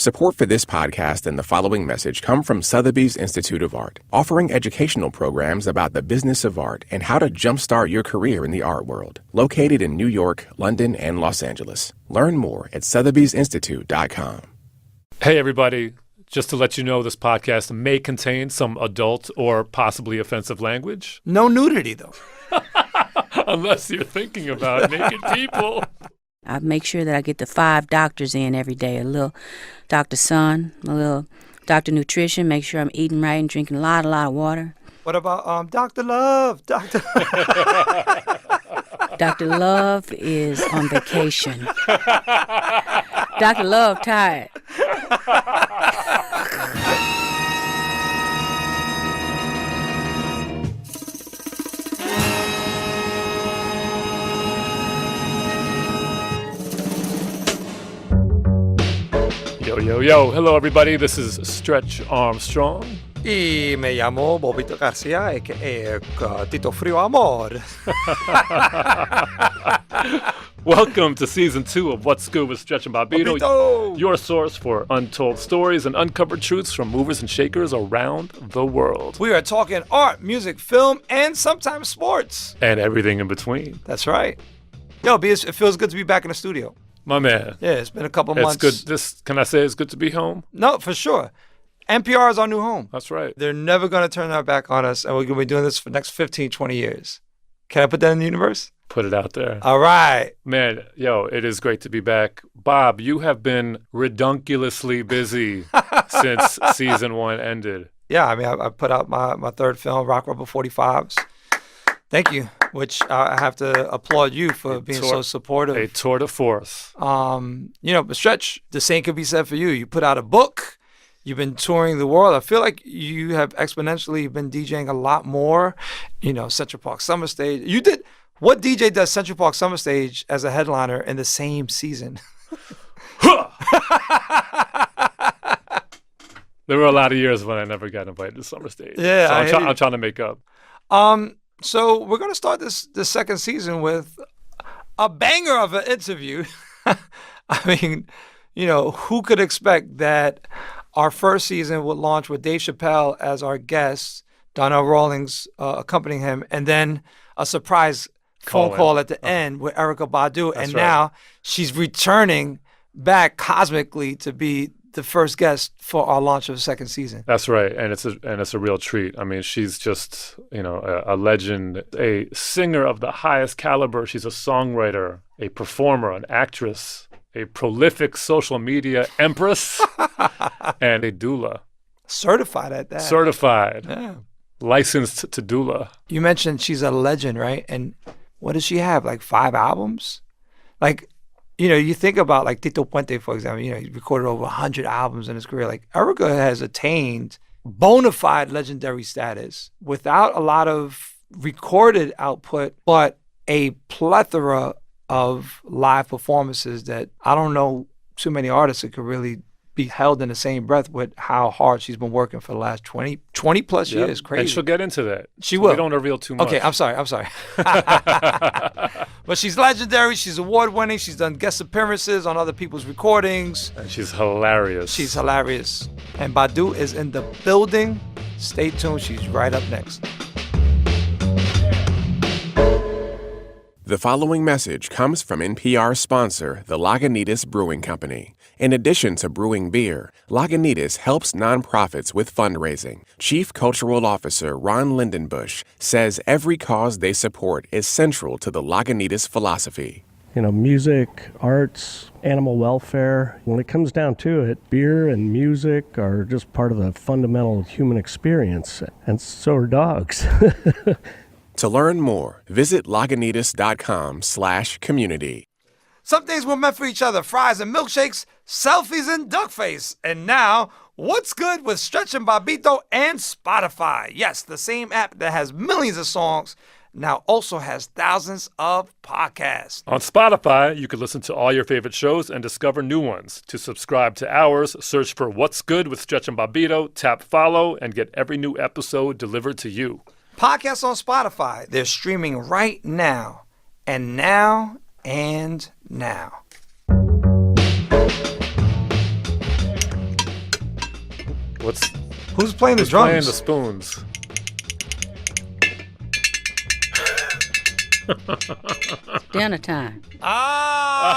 Support for this podcast and the following message come from Sotheby's Institute of Art, offering educational programs about the business of art and how to jumpstart your career in the art world. Located in New York, London, and Los Angeles. Learn more at sotheby'sinstitute.com. Hey, everybody. Just to let you know, this podcast may contain some adult or possibly offensive language. No nudity, though. Unless you're thinking about naked people. I make sure that I get the 5 doctors in every day. A little Dr. Sun, a little Dr. Nutrition, make sure I'm eating right and drinking a lot of water. What about Dr. Love? Dr. Dr. Love is on vacation. Dr. Love tired. Yo. Hello, everybody. This is Stretch Armstrong. Y me llamo Bobbito Garcia, a.k.a. Tito Frio Amor. Welcome to Season 2 of What's Good with Stretch and Bobbito, your source for untold stories and uncovered truths from movers and shakers around the world. We are talking art, music, film, and sometimes sports. And everything in between. That's right. Yo, B, it feels good to be back in the studio. My man. Yeah, it's been a couple months. It's good. Can I say it's good to be home? No, for sure. NPR is our new home. That's right. They're never going to turn their back on us, and we're going to be doing this for the next 15, 20 years. Can I put that in the universe? Put it out there. All right. Man, it is great to be back. Bob, you have been redunculously busy since Season 1 ended. Yeah, I mean, I put out my third film, Rock Rubber 45s. Thank you, which I have to applaud you for being so supportive. A tour de force. But Stretch, the same could be said for you. You put out a book. You've been touring the world. I feel like you have exponentially been DJing a lot more. Central Park Summer Stage. You did. What DJ does Central Park Summer Stage as a headliner in the same season? There were a lot of years when I never got invited to Summer Stage. Yeah, so I'm trying to make up. So we're going to start this second season with a banger of an interview. I mean, who could expect that our first season would launch with Dave Chappelle as our guest, Donnell Rawlings accompanying him, and then a surprise phone call at the end with Erykah Badu. That's and right. Now she's returning back cosmically to be the first guest for our launch of the second season. That's right, and it's a real treat. I mean, she's just a legend, a singer of the highest caliber. She's a songwriter, a performer, an actress, a prolific social media empress, and a doula. Certified at that. Certified. Yeah. Licensed to doula. You mentioned she's a legend, right? And what does she have? Like 5 albums? You think about like Tito Puente, for example, he recorded over 100 albums in his career. Like Erykah has attained bona fide legendary status without a lot of recorded output, but a plethora of live performances that I don't know too many artists that could really be held in the same breath with how hard she's been working for the last 20 plus years. Crazy. And she'll get into that. She will. We don't reveal too much. Okay, I'm sorry. But she's legendary. She's award-winning. She's done guest appearances on other people's recordings. And she's hilarious. And Badu is in the building. Stay tuned. She's right up next. The following message comes from NPR sponsor, the Lagunitas Brewing Company. In addition to brewing beer, Lagunitas helps nonprofits with fundraising. Chief Cultural Officer Ron Lindenbush says every cause they support is central to the Lagunitas philosophy. Music, arts, animal welfare. When it comes down to it, beer and music are just part of the fundamental human experience, and so are dogs. To learn more, visit Lagunitas.com/community. Some things were meant for each other. Fries and milkshakes, selfies and duckface. And now, What's Good with Stretch and Bobbito and Spotify. Yes, the same app that has millions of songs now also has thousands of podcasts. On Spotify, you can listen to all your favorite shows and discover new ones. To subscribe to ours, search for What's Good with Stretch and Bobbito, tap follow, and get every new episode delivered to you. Podcasts on Spotify. They're streaming right now. And now. Who's playing the who's drums? playing the spoons? Dinner time. Ah,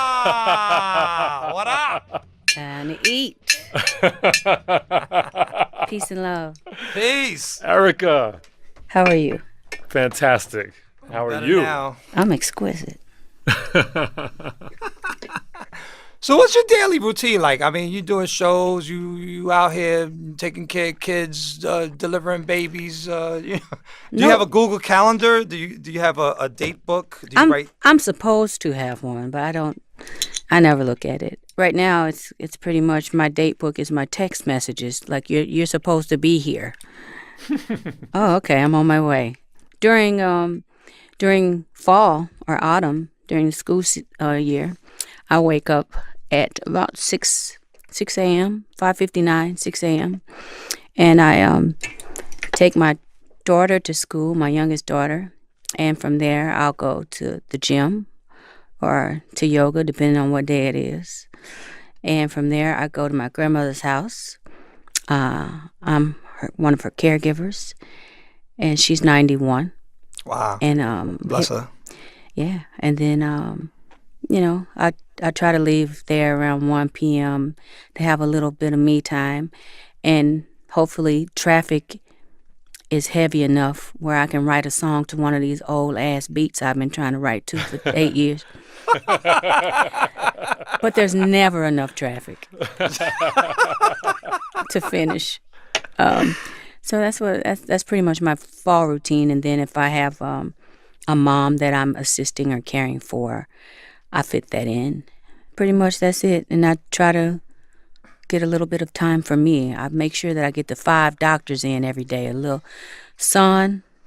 what up? Time to eat. Peace and love. Peace. Erykah, How are you? fantastic. How are Better you? now. I'm exquisite. So what's your daily routine like? I mean, you doing shows, you out here taking care of kids, delivering babies. Do you have a Google Calendar? Do you have a date book? Do you write? I'm supposed to have one, but I don't. I never look at it. Right now, it's pretty much my date book is my text messages. Like you're supposed to be here. Oh, okay. I'm on my way. During fall or autumn, during the school year, I wake up at about 6 a.m., 5:59, 6 a.m. And I take my daughter to school, my youngest daughter, and from there I'll go to the gym or to yoga, depending on what day it is. And from there I go to my grandmother's house. I'm one of her caregivers, and she's 91. Wow. And Bless her. yeah, and then I try to leave there around 1 p.m. to have a little bit of me time, and hopefully traffic is heavy enough where I can write a song to one of these old ass beats I've been trying to write to for 8 years. But there's never enough traffic to finish. So that's pretty much my fall routine. And then if I have a mom that I'm assisting or caring for, I fit that in. Pretty much that's it. And I try to get a little bit of time for me. I make sure that I get the 5 doctors in every day. A little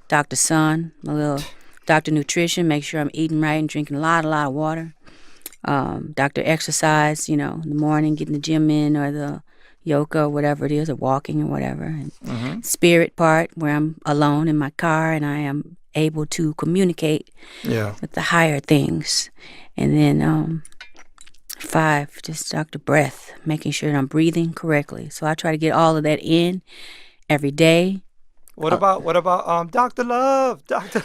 Dr. Sun, a little Dr. Nutrition, make sure I'm eating right and drinking a lot of water. Dr. Exercise, in the morning, getting the gym in or the yoga or whatever it is, or walking or whatever. And spirit part, where I'm alone in my car and I am able to communicate with the higher things. And then 5, just Dr. Breath, making sure that I'm breathing correctly. So I try to get all of that in every day. What about Dr. Love? Dr.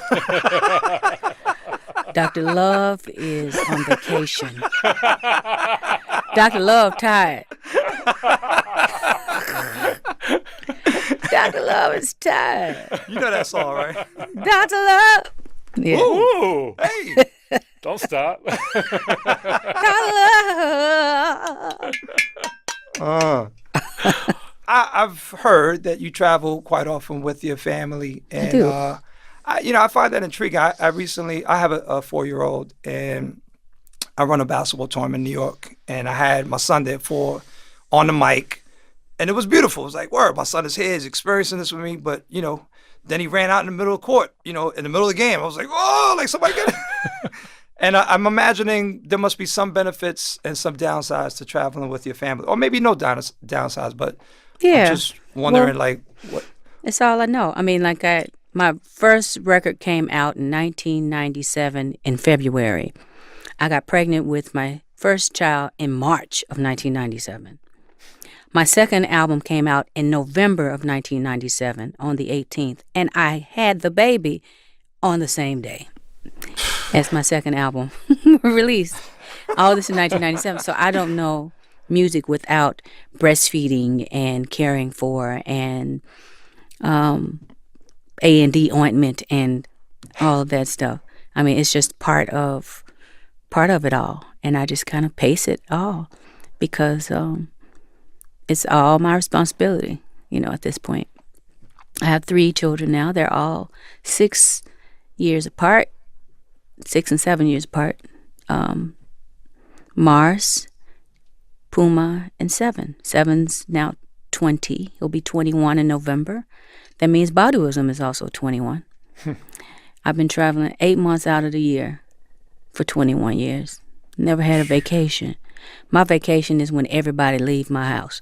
Dr. Love is on vacation. Dr. Love tired. Dr. Love is tired. You know that song, right? Dr. Love. Yeah. Ooh, Hey. don't stop. Dr. Love. I've heard that you travel quite often with your family, and I do. I find that intriguing. I have a 4-year-old, and I run a basketball tournament in New York, and I had my son there on the mic, and it was beautiful. It was like, word, my son is here, he's experiencing this with me, but then he ran out in the middle of the court, in the middle of the game. I was like, oh, like somebody get it. And I'm imagining there must be some benefits and some downsides to traveling with your family, or maybe no downsides, but Yeah. I'm just wondering, Well, what? It's all I know. I mean, my first record came out in 1997 in February. I got pregnant with my first child in March of 1997. My second album came out in November of 1997 on the 18th, and I had the baby on the same day as my second album released. All this in 1997. So I don't know music without breastfeeding and caring for and A&D ointment and all of that stuff. I mean, it's just part of it all, and I just kind of pace it all because it's all my responsibility, at this point. I have 3 children now. They're all 6 years apart, 6 and 7 years apart. Mars, Puma, and 7. 7's now 20. He'll be 21 in November. That means Baduism is also 21. I've been traveling 8 months out of the year for 21 years. Never had a vacation. My vacation is when everybody leave my house.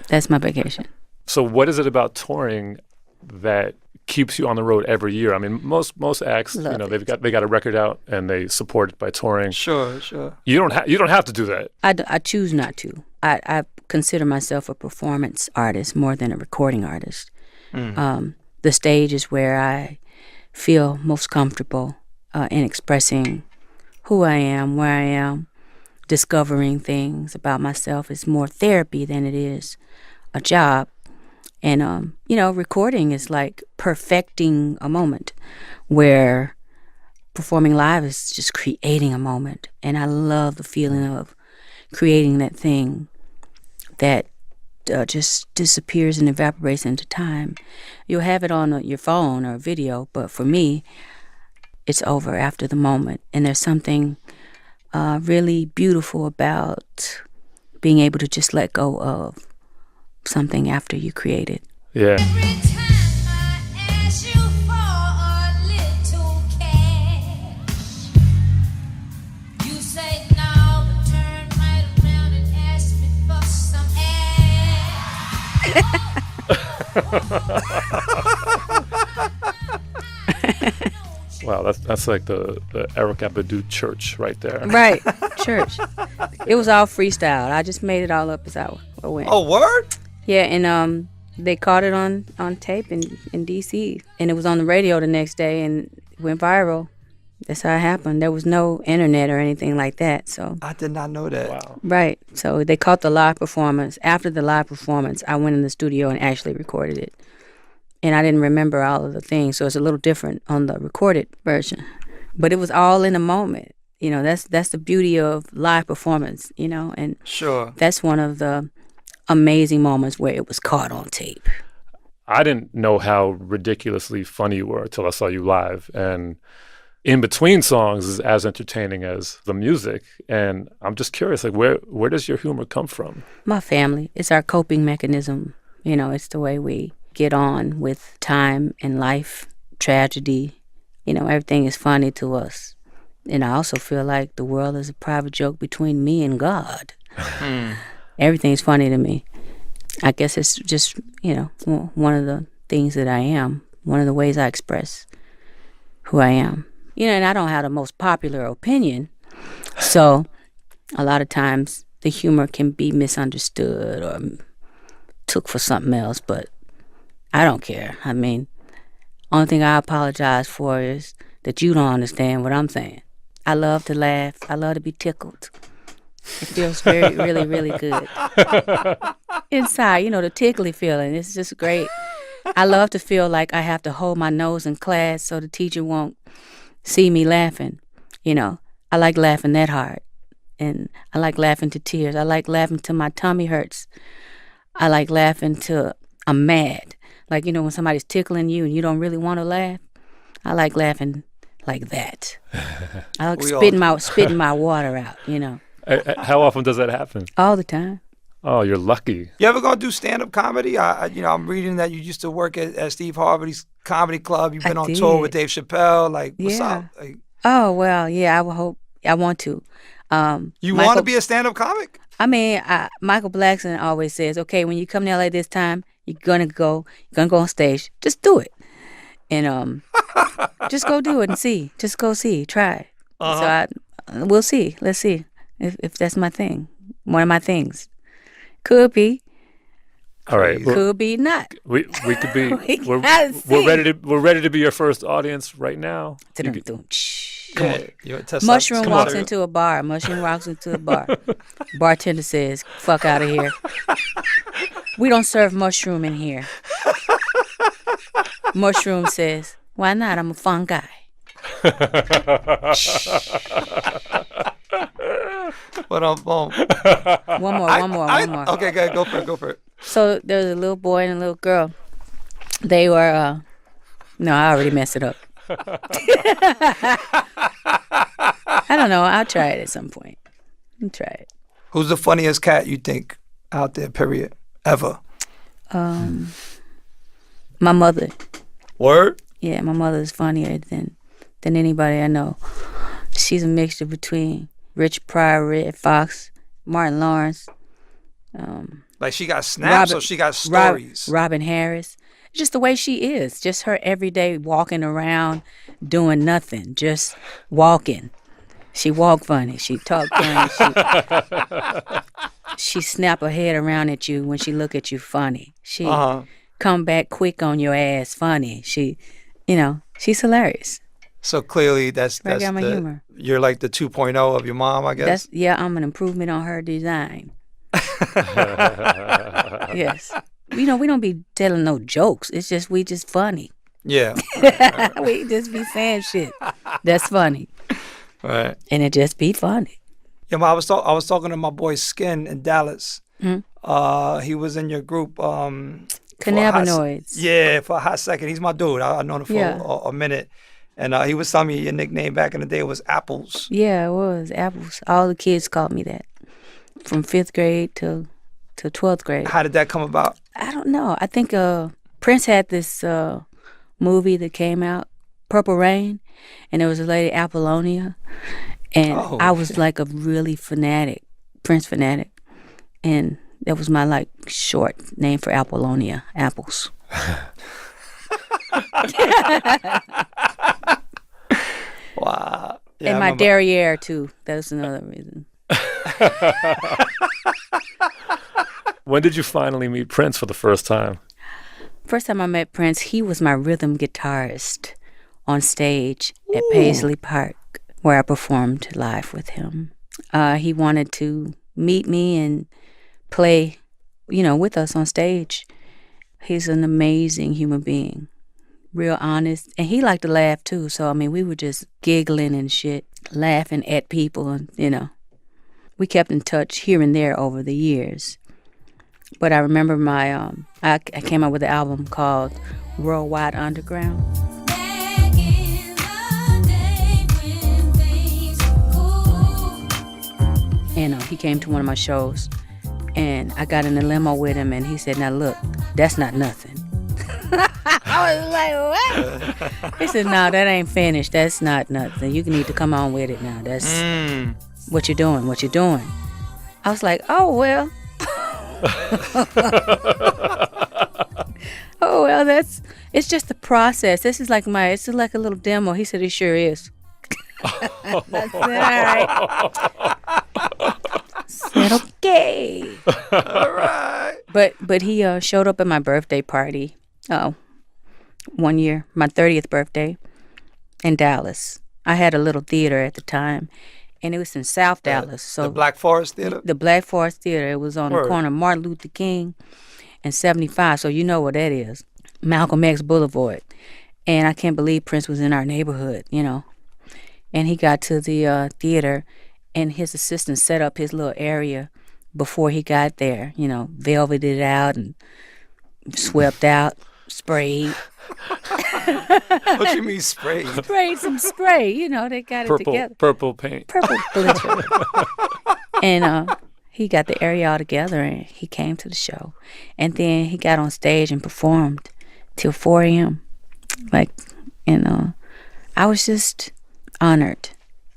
That's my vacation. So what is it about touring that keeps you on the road every year? I mean, most acts, they got a record out and they support it by touring. Sure. You don't have to do that. I choose not to. I consider myself a performance artist more than a recording artist. The stage is where I feel most comfortable in expressing who I am, where I am, discovering things about myself. It's more therapy than it is a job. And, recording is like perfecting a moment, where performing live is just creating a moment. And I love the feeling of creating that thing that just disappears and evaporates into time. You'll have it on your phone or video, but for me, it's over after the moment. And there's something really beautiful about being able to just let go of something after you create it. Yeah. Every time I ask you for a little cash, you say no, but turn right around and ask me for some ass. Wow, that's like the Erykah Badu church right there. Right, church. It was all freestyle. I just made it all up as I went. Oh, word? Yeah, and they caught it on tape in D.C. and it was on the radio the next day and it went viral. That's how it happened. There was no internet or anything like that. So I did not know that. Wow. right. So they caught the live performance. After the live performance, I went in the studio and actually recorded it. And I didn't remember all of the things, so it's a little different on the recorded version. But it was all in the moment. That's the beauty of live performance, and Sure. that's one of the amazing moments where it was caught on tape. I didn't know how ridiculously funny you were until I saw you live. And in between songs is as entertaining as the music. And I'm just curious, like, where does your humor come from? My family, it's our coping mechanism. It's the way we get on with time and life, tragedy. Everything is funny to us. And I also feel like the world is a private joke between me and God. Everything's funny to me. I guess it's just, one of the things that I am, one of the ways I express who I am. And I don't have the most popular opinion. So a lot of times the humor can be misunderstood or took for something else, but I don't care. I mean, only thing I apologize for is that you don't understand what I'm saying. I love to laugh. I love to be tickled. It feels very, really, really good. Inside, the tickly feeling. It's just great. I love to feel like I have to hold my nose in class so the teacher won't see me laughing. I like laughing that hard. And I like laughing to tears. I like laughing till my tummy hurts. I like laughing till I'm mad. Like, when somebody's tickling you and you don't really want to laugh. I like laughing like that. I like spitting my water out, How often does that happen? All the time. Oh, you're lucky. You ever gonna do stand-up comedy? I'm reading that you used to work at Steve Harvey's comedy club. You've been on tour with Dave Chappelle. Like, what's up? Like, oh, well, yeah, I want to. You want to be a stand-up comic? I mean, Michael Blackson always says, okay, when you come to LA this time, you're gonna go on stage. Just do it. And just go do it and see. Just go see. Try. So we'll see. Let's see if that's my thing. One of my things. Could be. All right. Could be not. We could be. we're see. ready to be your first audience right now. Come on. Mushroom walks into a bar. Bartender says, "Fuck out of here. We don't serve mushroom in here." Mushroom says, "Why not? I'm a fun guy." But One more. Okay, go for it. So there was a little boy and a little girl. They were, no, I already messed it up. I don't know. I'll try it at some point. I'll try it. Who's the funniest cat you think out there, period, ever? My mother. Word? Yeah, my mother is funnier than anybody I know. She's a mixture between Rich Pryor, Red Fox, Martin Lawrence. Like she got snaps or she got stories? Robin Harris. Just the way she is. Just her everyday walking around, doing nothing. Just walking. She walk funny. She talk funny. she snap her head around at you when she look at you funny. She come back quick on your ass funny. She, she's hilarious. So clearly that's Right down my humor. You're like the 2.0 of your mom, I guess. I'm an improvement on her design. Yes. We don't be telling no jokes. It's just we just funny. Yeah. We just be saying shit that's funny. Right. And it just be funny. Yeah, I was talking to my boy Skin in Dallas. Mm-hmm. He was in your group. Cannabinoids. For a hot second. He's my dude. I've known him for a minute. And he was telling me your nickname back in the day was Apples. Yeah, it was Apples. All the kids called me that. From 5th grade to 12th grade. How did that come about? I don't know. I think Prince had this movie that came out, Purple Rain, and there was a lady, Apollonia, and I was like a really Prince fanatic, and that was my like short name for Apollonia, Apples. Wow. Yeah, and my derriere too. That's another reason. When did you finally meet Prince for the first time? First time I met Prince, he was my rhythm guitarist on stage at Paisley Park, where I performed live with him. He wanted to meet me and play, with us on stage. He's an amazing human being, real honest. And he liked to laugh too. So, we were just giggling and shit, laughing at people. And, we kept in touch here and there over the years. But I remember I came out with an album called Worldwide Underground. Back in the day when things were cool. And he came to one of my shows, and I got in the limo with him, and he said, "Now look, that's not nothing." I was like, "What?" He said, "No, that ain't finished. That's not nothing. You need to come on with it now. That's what you're doing. What you're doing." I was like, "Oh well." Oh well, it's just the process. This is like it's like a little demo. He said it sure is. I said, all right. Said okay. All right. But he showed up at my birthday party. One year, my 30th birthday, in Dallas. I had a little theater at the time, and it was in South Dallas. So the Black Forest Theater? The Black Forest Theater. It was on the corner of Martin Luther King and 75, so you know what that is. Malcolm X Boulevard. And I can't believe Prince was in our neighborhood, And he got to the theater, and his assistant set up his little area before he got there, velveted out and swept out, sprayed. What you mean sprayed? Sprayed some spray, they got it together. Purple paint. Purple glitter. And he got the area all together, and he came to the show. And then he got on stage and performed till 4 a.m. I was just honored.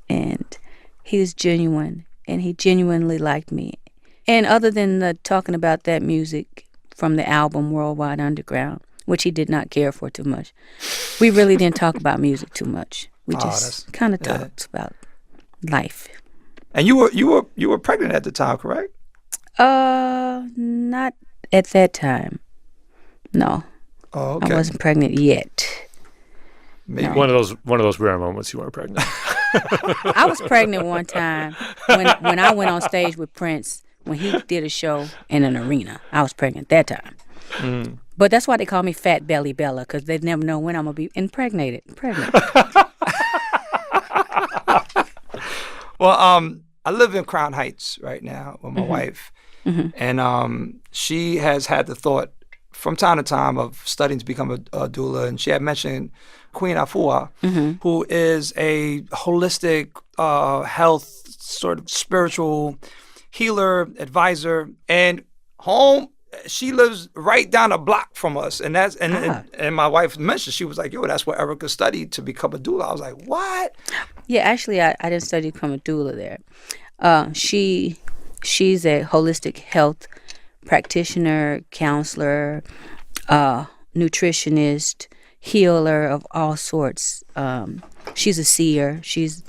And he was genuine, and he genuinely liked me. And other than talking about that music from the album Worldwide Underground, which he did not care for too much, we really didn't talk about music too much. We just kind of talked about life. And you were pregnant at the time, correct? Not at that time. No. Oh, okay. I wasn't pregnant yet. Maybe. No. One of those rare moments you weren't pregnant. I was pregnant one time when I went on stage with Prince when he did a show in an arena. I was pregnant that time. Mm. But that's why they call me Fat Belly Bella, because they never know when I'm gonna be pregnant. Well, I live in Crown Heights right now with my wife, and she has had the thought from time to time of studying to become a doula, and she had mentioned Queen Afua, who is a holistic health sort of spiritual healer, advisor, and she lives right down a block from us, and and my wife mentioned, she was like, "Yo, that's where Erykah studied to become a doula." I was like, "What?" Yeah, actually, I didn't study to become a doula there. She's a holistic health practitioner, counselor, nutritionist, healer of all sorts. She's a seer. She's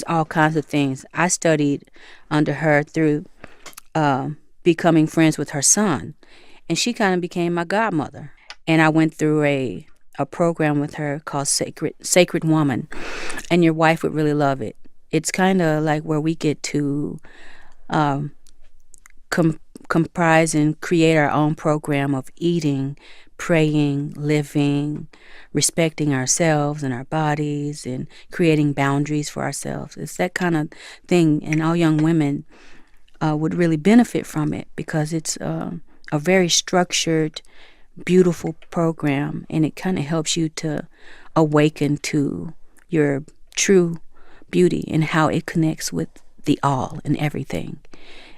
all kinds of things. I studied under her through becoming friends with her son. And she kind of became my godmother. And I went through a program with her called Sacred Woman. And your wife would really love it. It's kind of like where we get to comprise and create our own program of eating, praying, living, respecting ourselves and our bodies, and creating boundaries for ourselves. It's that kind of thing, and all young women would really benefit from it because it's a very structured, beautiful program, and it kind of helps you to awaken to your true beauty and how it connects with the all and everything.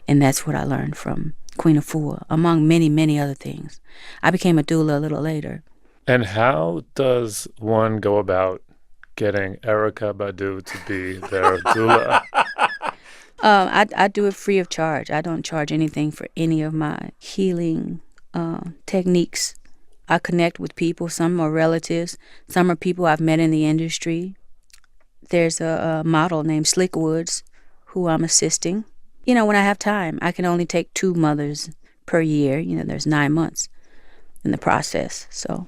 And that's what I learned from Queen Afua, among many, many other things. I became a doula a little later. And how does one go about getting Erykah Badu to be their doula? I do it free of charge. I don't charge anything for any of my healing techniques. I connect with people. Some are relatives. Some are people I've met in the industry. There's a model named Slick Woods who I'm assisting. You know, when I have time, I can only take 2 mothers per year. You know, there's 9 months in the process. So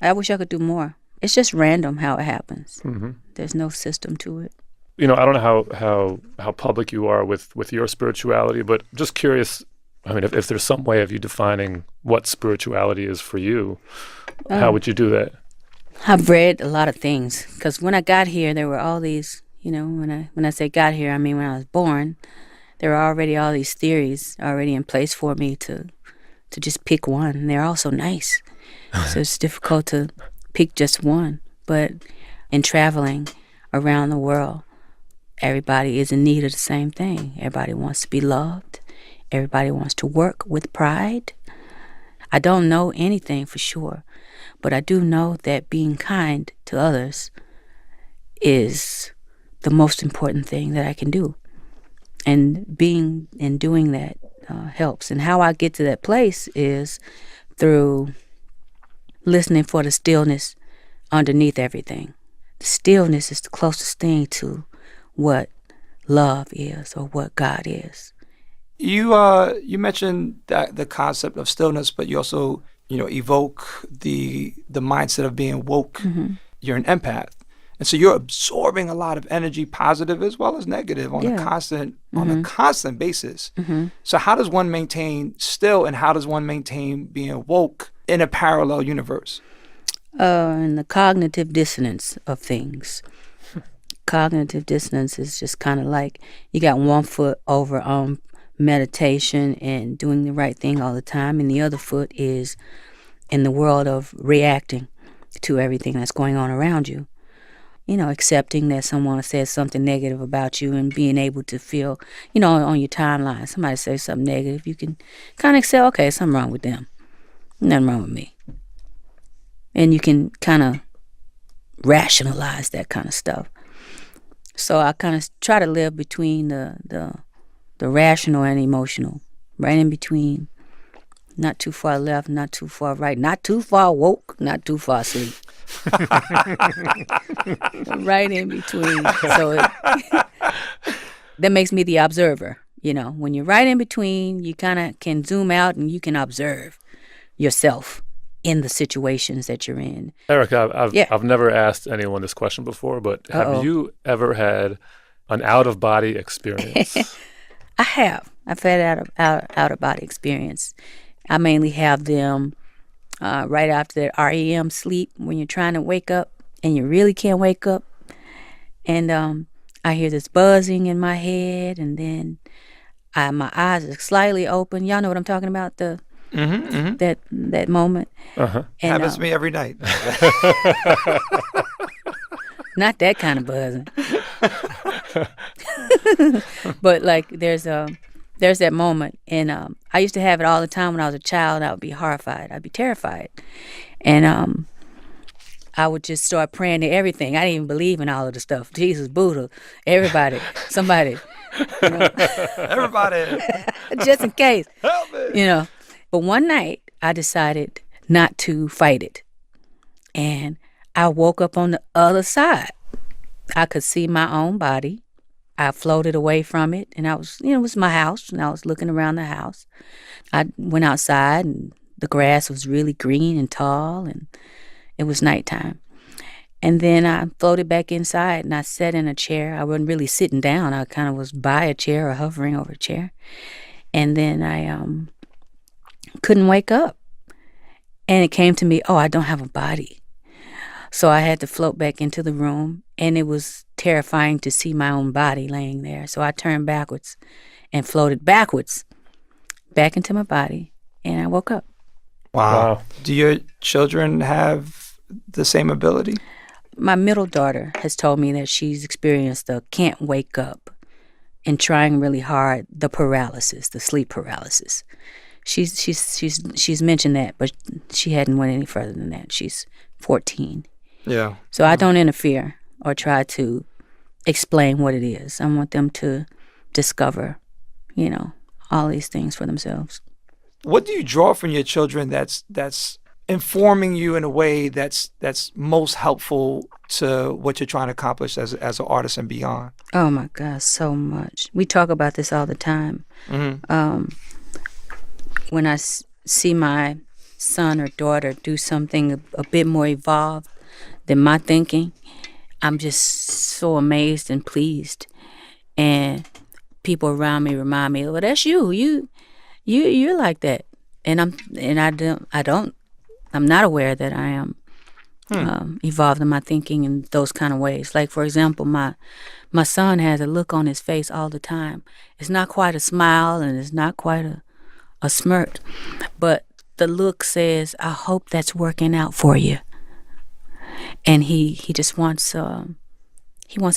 I wish I could do more. It's just random how it happens. Mm-hmm. There's no system to it. You know, I don't know how public you are with your spirituality, but just curious, I mean, if there's some way of you defining what spirituality is for you, how would you do that? I've read a lot of things because when I got here, there were all these, you know, when I say got here, I mean when I was born, there were already all these theories already in place for me to just pick one. And they're all so nice. So it's difficult to pick just one. But in traveling around the world, everybody is in need of the same thing. Everybody wants to be loved. Everybody wants to work with pride. I don't know anything for sure, but I do know that being kind to others is the most important thing that I can do. And being and doing that helps. And how I get to that place is through listening for the stillness underneath everything. The stillness is the closest thing to what love is or what God is. You mentioned that the concept of stillness, but you also, evoke the mindset of being woke. Mm-hmm. You're an empath. And so you're absorbing a lot of energy, positive as well as negative, on a constant basis. Mm-hmm. So how does one maintain still, and how does one maintain being woke in a parallel universe? In the cognitive dissonance of things. Cognitive dissonance is just kind of like you got one foot over on meditation and doing the right thing all the time, and the other foot is in the world of reacting to everything that's going on around you. Accepting that someone says something negative about you and being able to feel, on your timeline, somebody says something negative, you can kind of say, okay, something wrong with them. Nothing wrong with me. And you can kind of rationalize that kind of stuff. So I kind of try to live between the rational and emotional, right in between. Not too far left, not too far right, not too far woke, not too far asleep. Right in between. So that makes me the observer. When you're right in between, you kind of can zoom out and you can observe yourself in the situations that you're in. Erykah, I've never asked anyone this question before, but have you ever had an out-of-body experience? I have. I've had out-of-body experience. I mainly have them right after that REM sleep when you're trying to wake up and you really can't wake up. And I hear this buzzing in my head, and then my eyes are slightly open. Y'all know what I'm talking about? That moment. Uh-huh. And, happens to me every night. Not that kind of buzzing. But like there's that moment, and I used to have it all the time when I was a child. I would be horrified. I'd be terrified, and I would just start praying to everything. I didn't even believe in all of the stuff. Jesus, Buddha, everybody, somebody, everybody, just in case. Help me. But one night I decided not to fight it, and I woke up on the other side. I could see my own body. I floated away from it, and I was, it was my house, and I was looking around the house. I went outside, and the grass was really green and tall, and it was nighttime. And then I floated back inside, and I sat in a chair. I wasn't really sitting down. I kind of was by a chair or hovering over a chair. And then I couldn't wake up. And it came to me, oh, I don't have a body. So I had to float back into the room, and it was terrifying to see my own body laying there. So I turned backwards and floated backwards back into my body, and I woke up. Wow. Do your children have the same ability? My middle daughter has told me that she's experienced the can't wake up and trying really hard, the paralysis, the sleep paralysis. She's mentioned that, but she hadn't went any further than that. She's 14. Yeah. So I don't interfere or try to explain what it is. I want them to discover, all these things for themselves. What do you draw from your children that's informing you in a way that's most helpful to what you're trying to accomplish as an artist and beyond? Oh my gosh, so much. We talk about this all the time. Mm-hmm. When I see my son or daughter do something a bit more evolved than my thinking, I'm just so amazed and pleased. And people around me remind me, well, that's you. You're like that. And I'm not aware that I am evolved in my thinking in those kind of ways. Like, for example, my son has a look on his face all the time. It's not quite a smile, and it's not quite a smirk, but the look says, I hope that's working out for you. And he just wants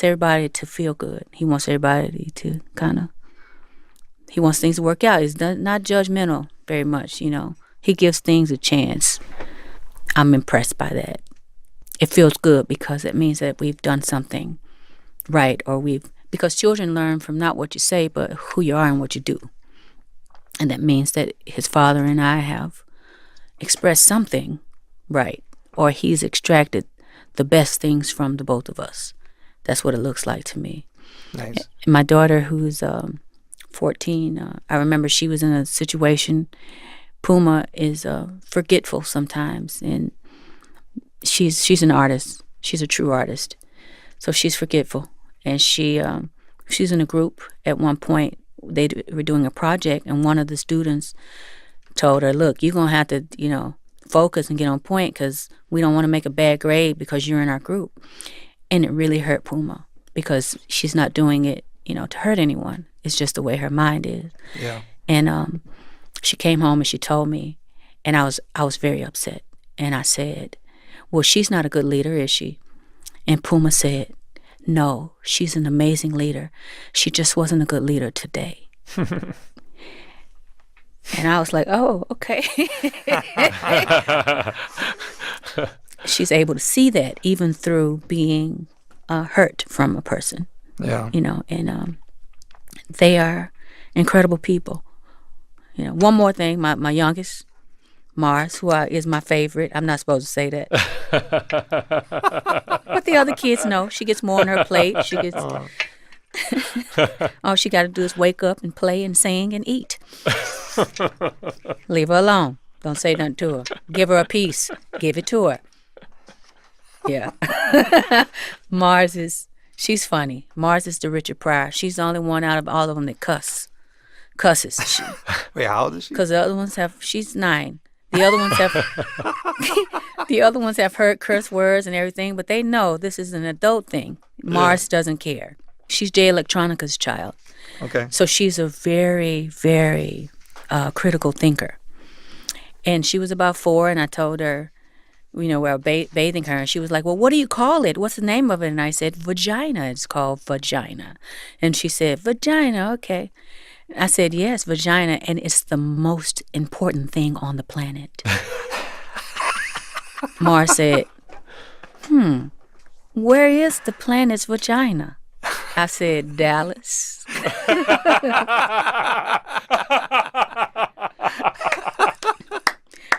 everybody to feel good. He wants everybody to he wants things to work out. He's not judgmental very much, He gives things a chance. I'm impressed by that. It feels good because it means that we've done something right, because children learn from not what you say, but who you are and what you do. And that means that his father and I have expressed something right, or he's extracted the best things from the both of us. That's what it looks like to me. Nice. And my daughter, who's 14, I remember she was in a situation. Puma is forgetful sometimes, and she's an artist. She's a true artist, so she's forgetful. And she's in a group. At one point, they were doing a project, and one of the students told her, "Look, you're gonna have to, focus and get on point because we don't want to make a bad grade because you're in our group." And it really hurt Puma because she's not doing it, to hurt anyone. It's just the way her mind is. Yeah. And she came home and she told me, and I was very upset. And I said, "Well, she's not a good leader, is she?" And Puma said, "No, she's an amazing leader. She just wasn't a good leader today." And I was like, "Oh, okay." She's able to see that even through being hurt from a person. Yeah. And they are incredible people. One more thing, my youngest, Mars, who is my favorite. I'm not supposed to say that. But the other kids know. She gets more on her plate. She gets all she got to do is wake up and play and sing and eat. Leave her alone. Don't say nothing to her. Give her a piece. Give it to her. Yeah. She's funny. Mars is the Richard Pryor. She's the only one out of all of them that cusses. Wait, how old is she? Because the other ones she's 9. The other ones have heard curse words and everything, but they know this is an adult thing. Mars doesn't care. She's Jay Electronica's child. Okay. So she's a very, very critical thinker. And she was about 4, and I told her, we were bathing her, and she was like, "Well, what do you call it? What's the name of it?" And I said, "Vagina. It's called vagina." And she said, "Vagina, okay." I said, "Yes, vagina, and it's the most important thing on the planet." Mars said, "Where is the planet's vagina?" I said, "Dallas."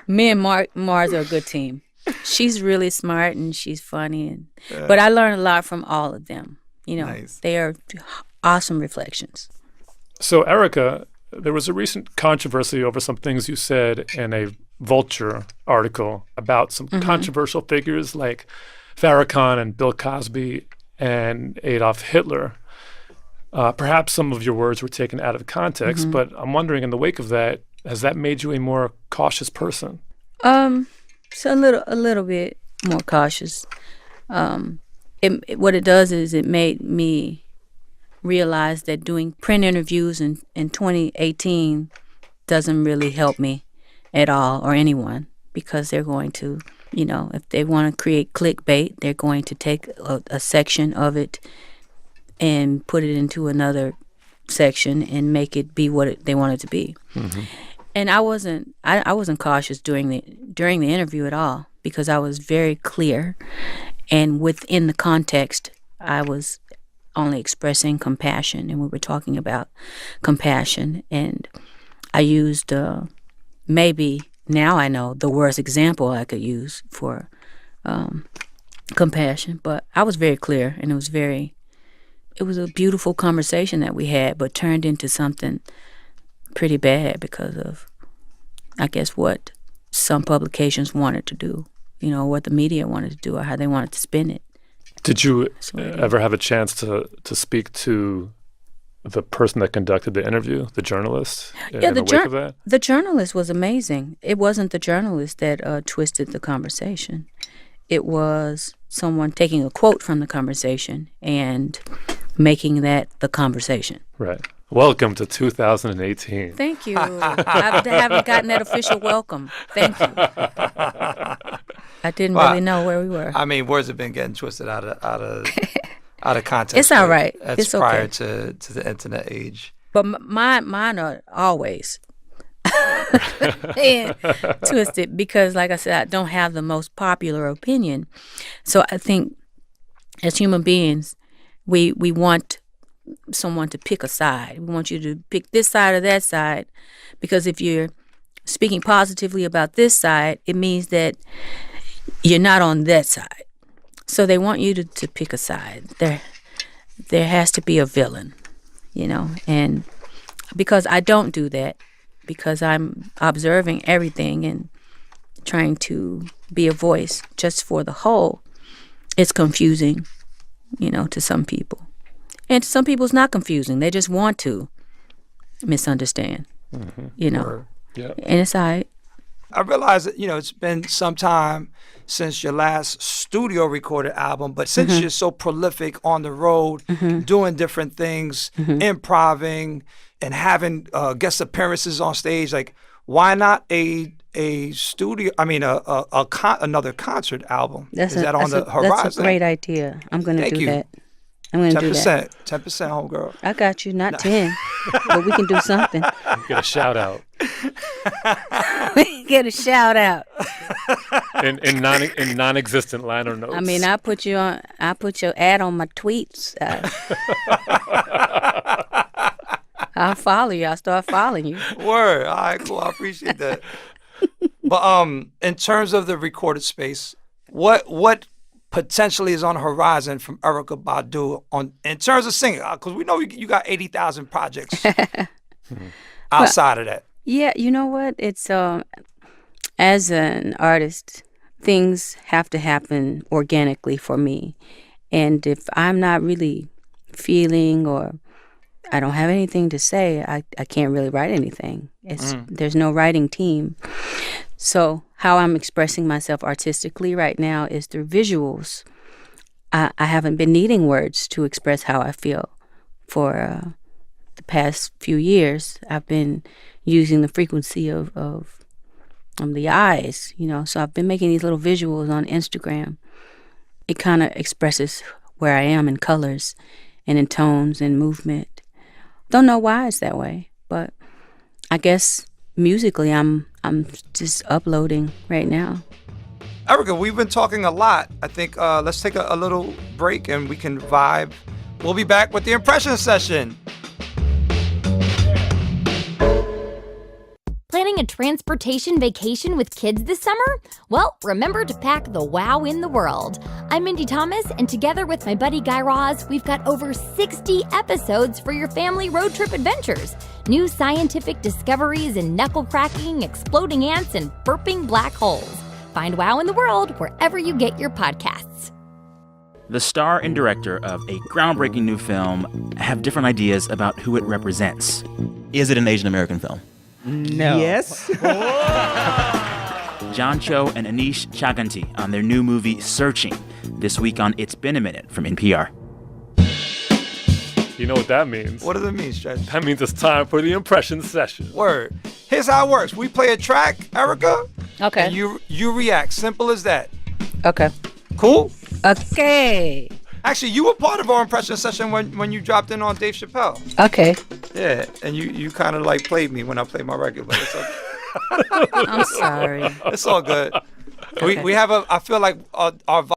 Me and Mars are a good team. She's really smart and she's funny, but I learned a lot from all of them. Nice. They are awesome reflections. So, Erykah, there was a recent controversy over some things you said in a Vulture article about some controversial figures like Farrakhan and Bill Cosby and Adolf Hitler. Perhaps some of your words were taken out of context, but I'm wondering, in the wake of that, has that made you a more cautious person? So a little bit more cautious. What it does is it made me realize that doing print interviews in 2018 doesn't really help me at all, or anyone, because they're going to, if they want to create clickbait, they're going to take a section of it and put it into another section and make it be what they want it to be. And I wasn't cautious during the interview at all, because I was very clear, and within the context, I was only expressing compassion, and we were talking about compassion, and I used maybe now I know the worst example I could use for compassion, but I was very clear, and it was a beautiful conversation that we had, but turned into something pretty bad because of, I guess, what some publications wanted to do, what the media wanted to do, or how they wanted to spin it. Did you ever have a chance to speak to the person that conducted the interview, the journalist, in the wake of that? The journalist was amazing. It wasn't the journalist that twisted the conversation. It was someone taking a quote from the conversation and making that the conversation. Right. Welcome to 2018. Thank you. I haven't gotten that official welcome. Thank you. I didn't really know where we were. I mean, words have been getting twisted out of context. It's all right. That's it's prior okay. to the internet age. But mine are always twisted because, like I said, I don't have the most popular opinion. So I think as human beings, we want someone to pick a side. We want you to pick this side or that side, because if you're speaking positively about this side, it means that you're not on that side. So they want you to pick a side. There has to be a villain, and because I don't do that, because I'm observing everything and trying to be a voice just for the whole, it's confusing, to some people. And to some people, it's not confusing. They just want to misunderstand, Or, Yeah. And it's all right. I realize that, it's been some time since your last studio recorded album, but since you're so prolific on the road, doing different things, improvising, and having guest appearances on stage, like, why not a studio? I mean, another concert album? Is that on the horizon? That's a great idea. I'm going to do you. that. I'm going to do that. 10%, homegirl. I got you. Not 10, but we can do something. Get a shout out. Get a shout out. in non-existent liner notes. I mean, I put your ad on my tweets. I'll follow you. I'll start following you. Word. All right, cool. I appreciate that. But in terms of the recorded space, what potentially is on the horizon from Erykah Badu in terms of singing? Because we know you got 80,000 projects outside of that. Yeah, you know what? It's as an artist, things have to happen organically for me. And if I'm not really feeling or I don't have anything to say, I can't really write anything. There's no writing team. So how I'm expressing myself artistically right now is through visuals. I haven't been needing words to express how I feel for the past few years. I've been using the frequency of the eyes, So I've been making these little visuals on Instagram. It kind of expresses where I am in colors and in tones and movement. Don't know why it's that way, but I guess musically I'm just uploading right now. Erykah, we've been talking a lot. I think let's take a little break and we can vibe. We'll be back with the impression session. Planning planning a transportation vacation with kids this summer? Well, remember to pack the wow in the world. I'm Mindy Thomas, and together with my buddy Guy Raz, we've got over 60 episodes for your family road trip adventures. New scientific discoveries in knuckle cracking, exploding ants, and burping black holes. Find Wow in the World wherever you get your podcasts. The star and director of a groundbreaking new film have different ideas about who it represents. Is it an Asian American film? No. Yes. John Cho and Anish Chaganty on their new movie Searching, this week on It's Been a Minute from NPR. You know what that means? What does it mean, Stretch? That means it's time for the impression session. Word. Here's how it works. We play a track, Erykah. Okay. And you react. Simple as that. Okay. Cool? Okay. Actually, you were part of our impression session when you dropped in on Dave Chappelle. Okay. Yeah, and you kind of like played me when I played my regular. It's okay. I'm sorry. It's all good. We have I feel like our